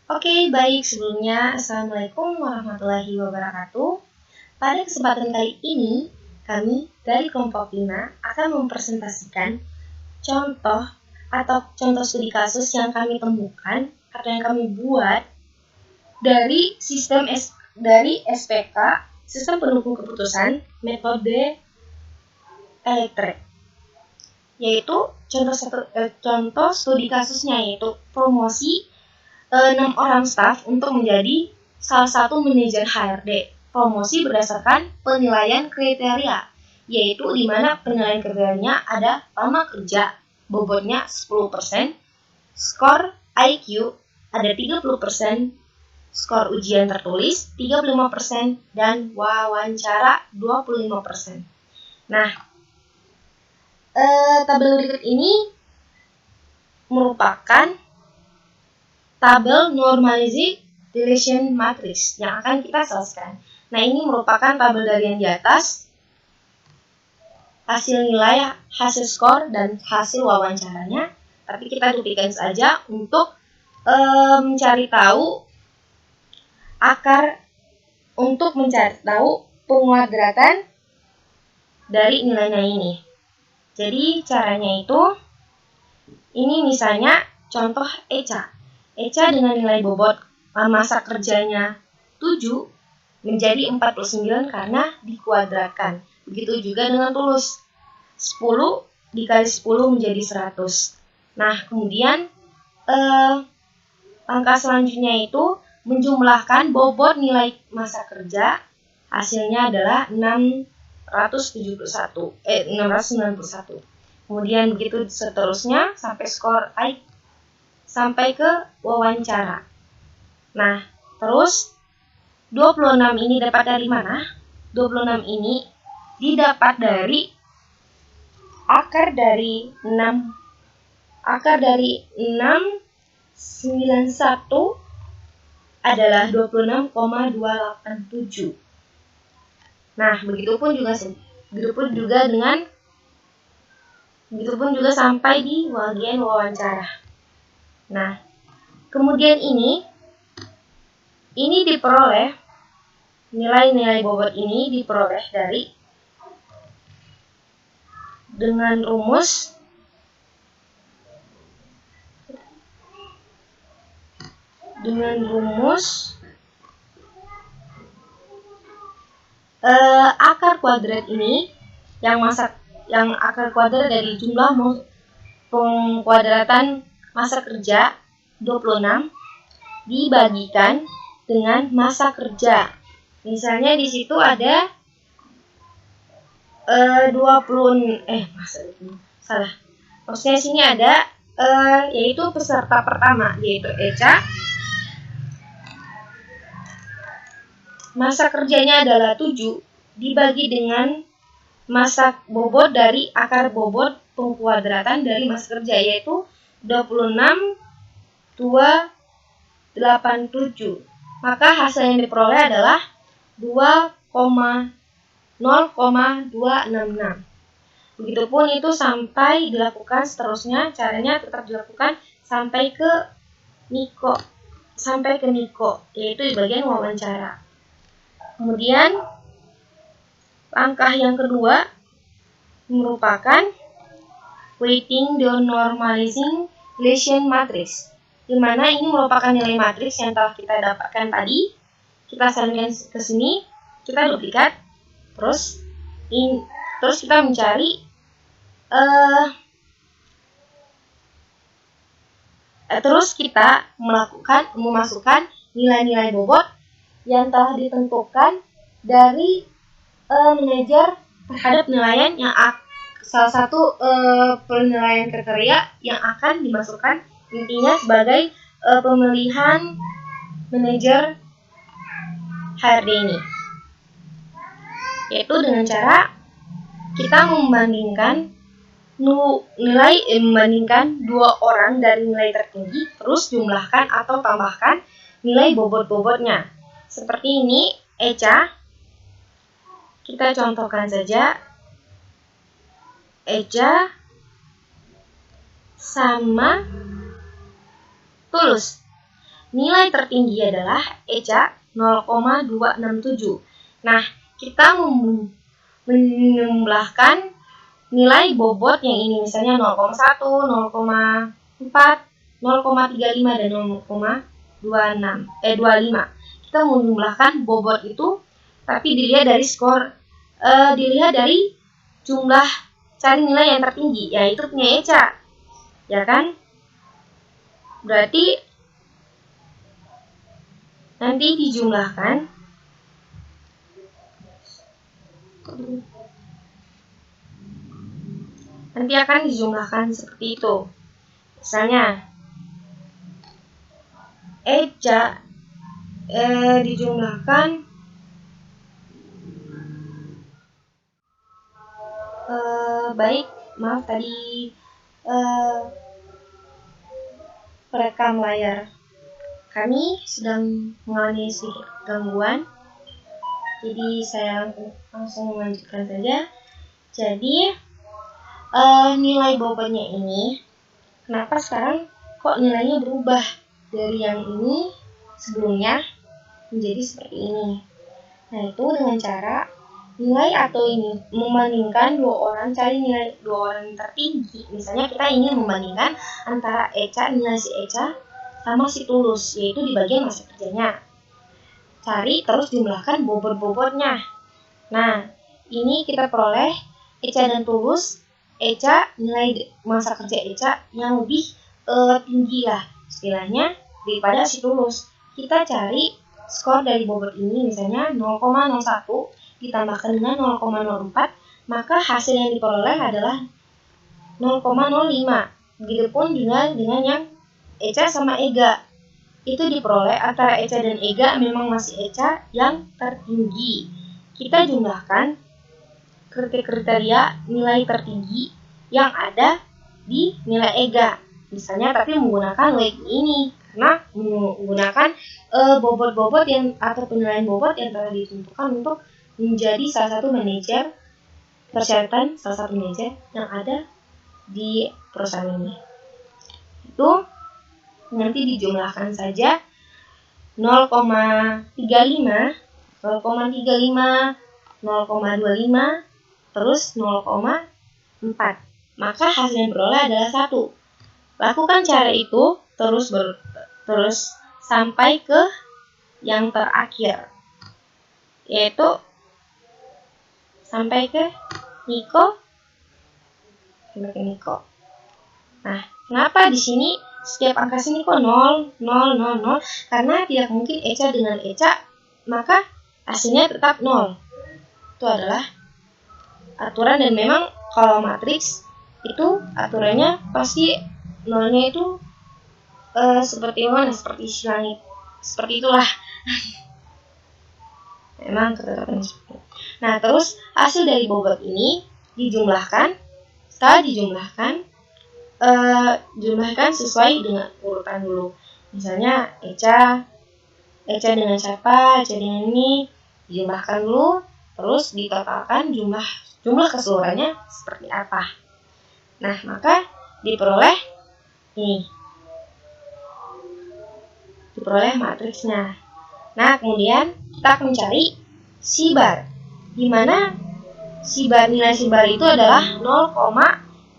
Oke, baik. Sebelumnya, Assalamualaikum warahmatullahi wabarakatuh. Pada kesempatan kali ini, kami dari kelompok 5 akan mempresentasikan contoh studi kasus yang kami temukan atau yang kami buat dari SPK, Sistem Pendukung Keputusan, Metode Elektrik. Yaitu contoh studi kasusnya yaitu promosi 6 orang staf untuk menjadi salah satu manajer HRD. Promosi berdasarkan penilaian kriteria, yaitu di mana penilaian kriterianya ada lama kerja, bobotnya 10%, skor IQ ada 30%, skor ujian tertulis 35%, dan wawancara 25%. Nah, tabel berikut ini merupakan tabel normalizing relation matrix yang akan kita selesaikan. Nah, ini merupakan tabel dari yang di atas, hasil nilai, hasil skor, dan hasil wawancaranya. Tapi kita duplikan saja untuk mencari tahu penguadratan dari nilainya ini. Jadi caranya itu, ini misalnya contoh ECA. ECA dengan nilai bobot masa kerjanya 7 menjadi 49 karena dikuadratkan. Begitu juga dengan tulus. 10 dikali 10 menjadi 100. Nah, kemudian langkah selanjutnya itu menjumlahkan bobot nilai masa kerja. Hasilnya adalah 691. Kemudian begitu seterusnya sampai skor sampai ke wawancara. Nah, terus 26 ini dapat dari mana? 26 ini didapat dari akar dari 691 adalah 26,287. Nah, begitupun juga sampai di bagian wawancara. Nah, kemudian ini diperoleh, nilai-nilai bobot ini diperoleh dengan rumus akar kuadrat ini yang akar kuadrat dari jumlah pengkuadratan masa kerja 26 dibagikan dengan masa kerja. Misalnya di situ ada Maksudnya sini ada yaitu peserta pertama yaitu ECA. Masa kerjanya adalah 7 dibagi dengan masa bobot dari akar bobot pengkuadratan dari masa kerja yaitu 26,287. Maka hasil yang diperoleh adalah 0,266. Begitupun itu sampai dilakukan seterusnya, caranya tetap dilakukan sampai ke Niko, yaitu di bagian wawancara. Kemudian langkah yang kedua merupakan weighting denormalizing relation matrix, di mana ini merupakan nilai matriks yang telah kita dapatkan tadi. Kita salurkan ke sini, kita duplikat, terus kita mencari terus kita memasukkan nilai-nilai bobot yang telah ditentukan dari manajer terhadap penilaian yang salah satu penilaian kriteria yang akan dimasukkan intinya sebagai pemilihan manajer HRD ini, yaitu dengan cara kita membandingkan dua orang dari nilai tertinggi, terus jumlahkan atau tambahkan nilai bobot-bobotnya. Seperti ini, ECA. Kita contohkan saja. ECA sama tulus. nilai tertinggi adalah ECA 0,267. Nah, kita menjumlahkan nilai bobot yang ini, misalnya 0,1, 0,4, 0,35 dan 0,25. Kita menjumlahkan bobot itu, tapi dilihat dari skor, dilihat dari jumlah cari nilai yang tertinggi, yaitu punya ECA, ya kan? Berarti nanti dijumlahkan seperti itu. Misalnya ECA dijumlahkan maaf tadi perekam layar kami sedang mengalami gangguan, jadi saya langsung melanjutkan saja. Jadi nilai bobotnya ini, kenapa sekarang kok nilainya berubah dari yang ini sebelumnya menjadi seperti ini? Nah, itu dengan cara nilai atau ini membandingkan dua orang, cari nilai dua orang tertinggi. Misalnya kita ingin membandingkan antara nilai si ECA sama si Tulus, yaitu di bagian masa kerjanya. Cari terus jumlahkan bobot-bobotnya. Nah, ini kita peroleh ECA dan Tulus. ECA, nilai masa kerja ECA yang lebih tinggi lah istilahnya daripada si Tulus. Kita cari skor dari bobot ini, misalnya 0,01 ditambahkan dengan 0,04, maka hasil yang diperoleh adalah 0,05. Begitupun juga dengan yang ECA sama EGA. Itu diperoleh antara ECA dan EGA memang masih ECA yang tertinggi. Kita jumlahkan kriteria nilai tertinggi yang ada di nilai EGA. Misalnya tapi menggunakan weighting ini, karena menggunakan bobot-bobot yang atau penilaian bobot yang telah ditentukan untuk menjadi salah satu manajer persyaratan, salah satu manajer yang ada di perusahaan ini. Itu nanti dijumlahkan saja 0,35, 0,35, 0,25, terus 0,4. Maka hasil yang beroleh adalah 1. Lakukan cara itu terus sampai ke yang terakhir, yaitu sampai ke Niko. Nah, kenapa di sini setiap angka sini kok 0, 0, 0, 0? Karena tidak mungkin ECA dengan ECA, maka hasilnya tetap 0. Itu adalah aturan, dan memang kalau matriks itu aturannya pasti nolnya itu seperti mana? Seperti langit. Seperti itulah. Memang ketetapan seperti itu. Nah, terus hasil dari bobot ini dijumlahkan. Setelah jumlahkan sesuai dengan urutan dulu. Misalnya ECA dengan siapa, ECA dengan ini, dijumlahkan dulu, terus ditotalkan jumlah keseluruhannya seperti apa. Nah, maka diperoleh matriksnya. Nah, kemudian kita akan mencari C-bar, di mana nilai C-bar itu adalah 0,65.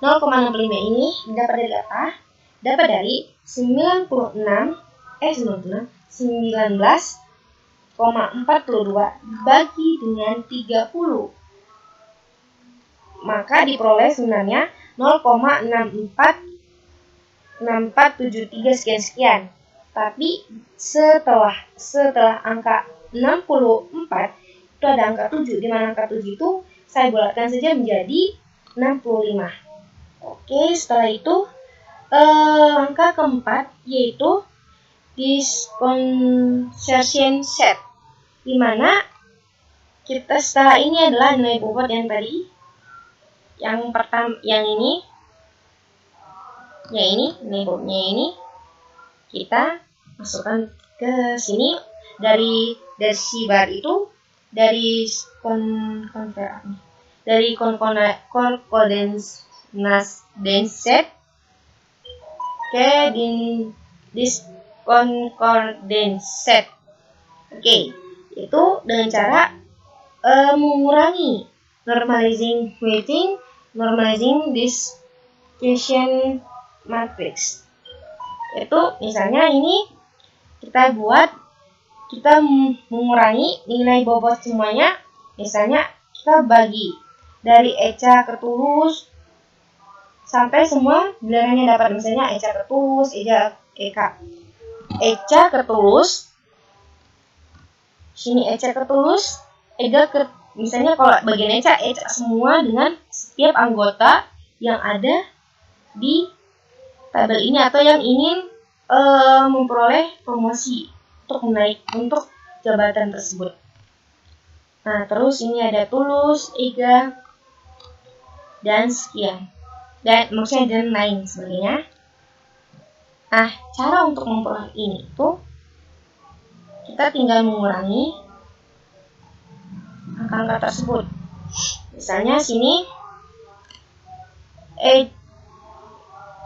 0,65 ini dapat dari apa? Dapat dari 19,42 bagi dengan 30. Maka diperoleh sebenarnya 0,6473 sekian. Tapi setelah angka 64 itu ada angka 7, di mana angka 7 itu saya bulatkan saja menjadi 65. Oke, setelah itu langkah keempat yaitu disconcertion set, di mana kita setelah ini adalah nilai bobot yang tadi, yang pertama, yang ini nilai bobotnya ini kita masukkan ke sini dari C-bar itu dari concordance set ke discordance set. Oke, itu dengan cara mengurangi normalizing weighting, normalizing dispersion matrix. Itu misalnya ini kita mengurangi nilai bobot semuanya. Misalnya kita bagi dari Eca ke Tulus sampai semua bilangannya dapat, misalnya Eca ke Tulus, Eca ke Tulus, sini Eca ke Tulus, Ega ke, misalnya kalau bagian Eca semua dengan setiap anggota yang ada di tabel ini atau yang ingin memperoleh promosi untuk jabatan tersebut. Nah, terus ini ada Tulus, Ega, dan sekian. Dan maksudnya dan lain sebagainya. Nah, cara untuk memperoleh ini itu kita tinggal mengurangi angka-angka tersebut. Misalnya sini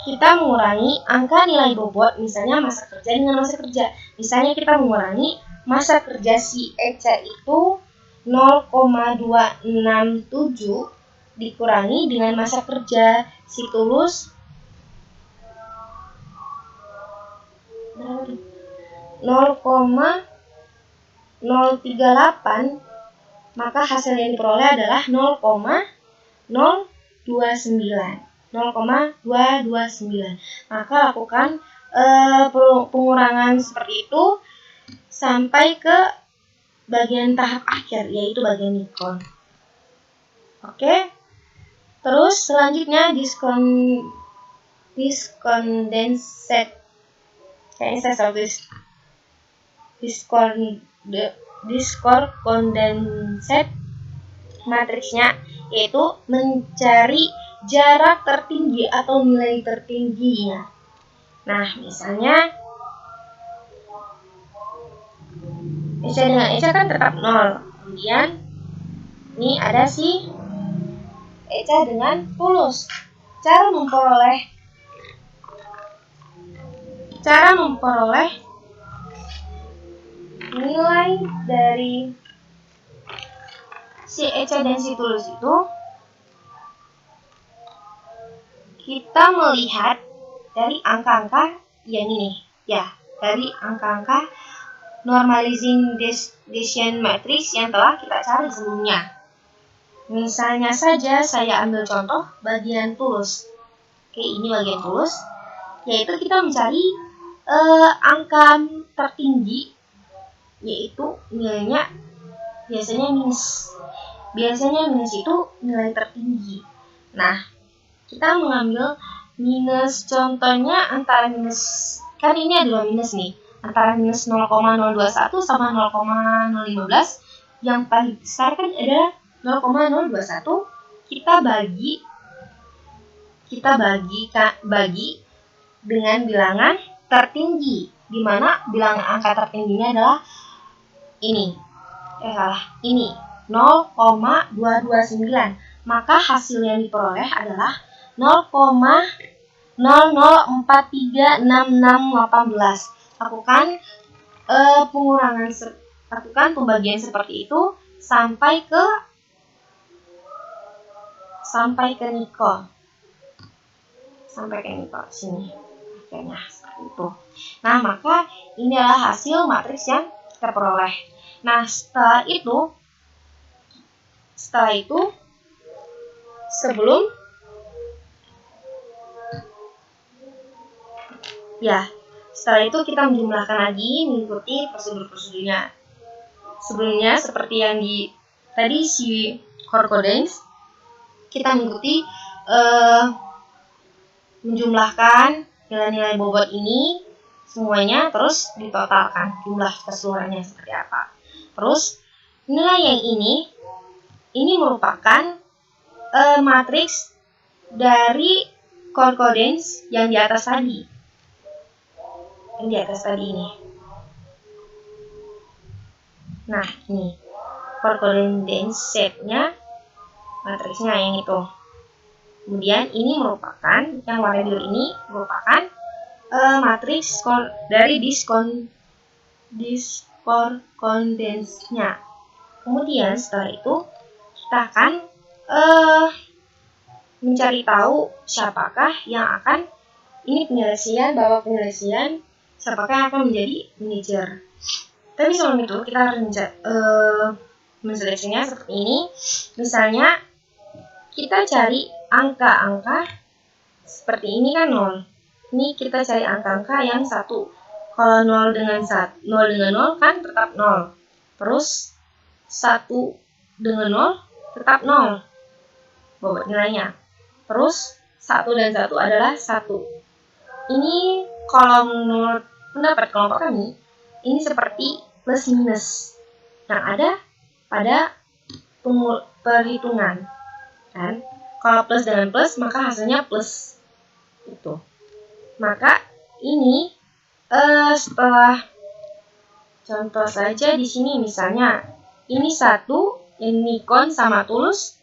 kita mengurangi angka nilai bobot, misalnya masa kerja dengan masa kerja. Misalnya kita mengurangi masa kerja si Eca itu 0,267 dikurangi dengan masa kerja si Tulus 0,038, maka hasil yang diperoleh adalah 0,229. Maka lakukan pengurangan seperti itu sampai ke bagian tahap akhir, yaitu bagian Nikon. Oke. Terus selanjutnya discordance set. Kayaknya saya salah tulis. Discordance set matriksnya yaitu mencari jarak tertinggi atau nilai tertingginya. Nah, misalnya Eca dengan Eca kan tetap 0. Kemudian ini ada si Eca dengan Tulus. Cara memperoleh nilai dari si Eca dan si Tulus itu kita melihat dari angka-angka yang ini, ya, dari angka-angka normalizing dispersion matrix yang telah kita cari sebelumnya. Misalnya saja saya ambil contoh bagian Tulus. Oke, ini bagian Tulus, yaitu kita mencari angka tertinggi, yaitu nilainya biasanya minus. Biasanya minus itu nilai tertinggi. Nah, kita mengambil minus, contohnya antara minus, kan ini adalah minus nih, antara minus 0,021 sama 0,015. Yang paling besar kan ada 0,021. Kita bagi dengan bilangan tertinggi, di mana bilangan angka tertingginya adalah ini. Ini 0,229. Maka hasil yang diperoleh adalah 0,00436618. Lakukan pembagian seperti itu sampai ke Nikol. Sampai ke Nikol sini. Akhirnya seperti itu. Nah, maka ini adalah hasil matriks yang terperoleh. Nah, setelah itu kita menjumlahkan lagi, mengikuti prosedur-prosedurnya. Sebelumnya seperti yang tadi si concordance, kita mengikuti menjumlahkan nilai-nilai bobot ini semuanya, terus ditotalkan jumlah keseluruhannya seperti apa. Terus nilai yang ini merupakan matriks dari concordance yang di atas tadi. Ini. Nah, ini concordance setnya, matriksnya yang itu. Kemudian ini merupakan, yang warna biru ini merupakan matriks dari discordance-nya. Kemudian setelah itu kita akan mencari tahu siapakah yang akan babak penyelesaian siapakah yang akan menjadi manajer. Tapi sebelum itu kita harus menseleksinya seperti ini. Misalnya kita cari angka-angka seperti ini kan 0. Ini kita cari angka-angka yang 1. Kalau 0 dengan 0 kan tetap 0. Terus 1 dengan 0 tetap 0 bobot nilainya. Terus 1 dan 1 adalah 1. Ini kalau menurut pendapat kelompok kami, ini seperti plus minus yang ada pada perhitungan. Kan? Kalau plus dengan plus, maka hasilnya plus. Itu. Maka ini setelah contoh saja di sini misalnya ini 1 yang Nikon sama Tulus,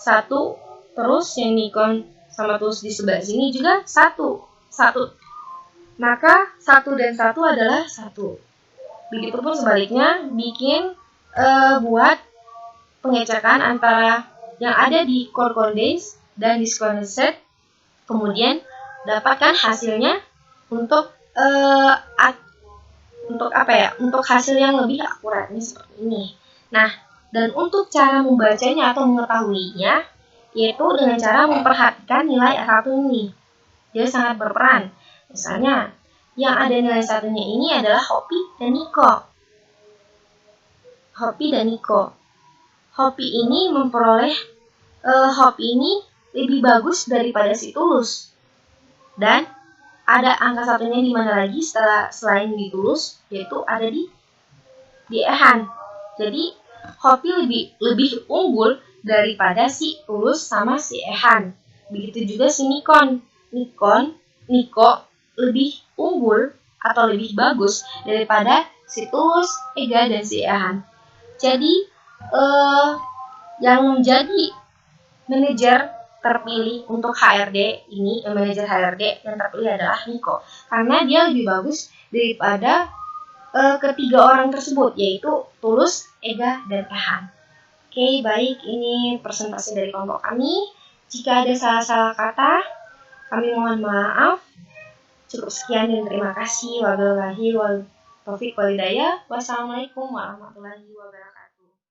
1 terus yang Nikon sama Tulus di sebelah sini juga 1. Maka 1 dan 1 adalah 1. Begitupun sebaliknya bikin buat pengecekan antara yang ada di concordance dan discordance set, kemudian dapatkan hasilnya untuk untuk hasil yang lebih akurat ini seperti ini. Nah, dan untuk cara membacanya atau mengetahuinya yaitu dengan cara memperhatikan nilai S1 ini. Dia sangat berperan. Misalnya, yang ada nilai satunya ini adalah Hopi dan Niko. Hopi ini lebih bagus daripada si Tulus. Dan ada angka satunya di mana lagi selain di Tulus, yaitu ada di Ehan. Jadi Hopi lebih unggul daripada si Tulus sama si Ehan. Begitu juga si Niko lebih unggul atau lebih bagus daripada si Tulus, Ega, dan si Ehan. Jadi yang menjadi manajer terpilih untuk HRD ini, manajer HRD yang terpilih adalah Niko, karena dia lebih bagus daripada ketiga orang tersebut, yaitu Tulus, Ega, dan Ehan. Oke, baik, ini presentasi dari kelompok kami. Jika ada salah-salah kata, kami mohon maaf. Cukup sekian dan terima kasih. Wabillahi taufiq wal hidayah. Wassalamualaikum warahmatullahi wabarakatuh.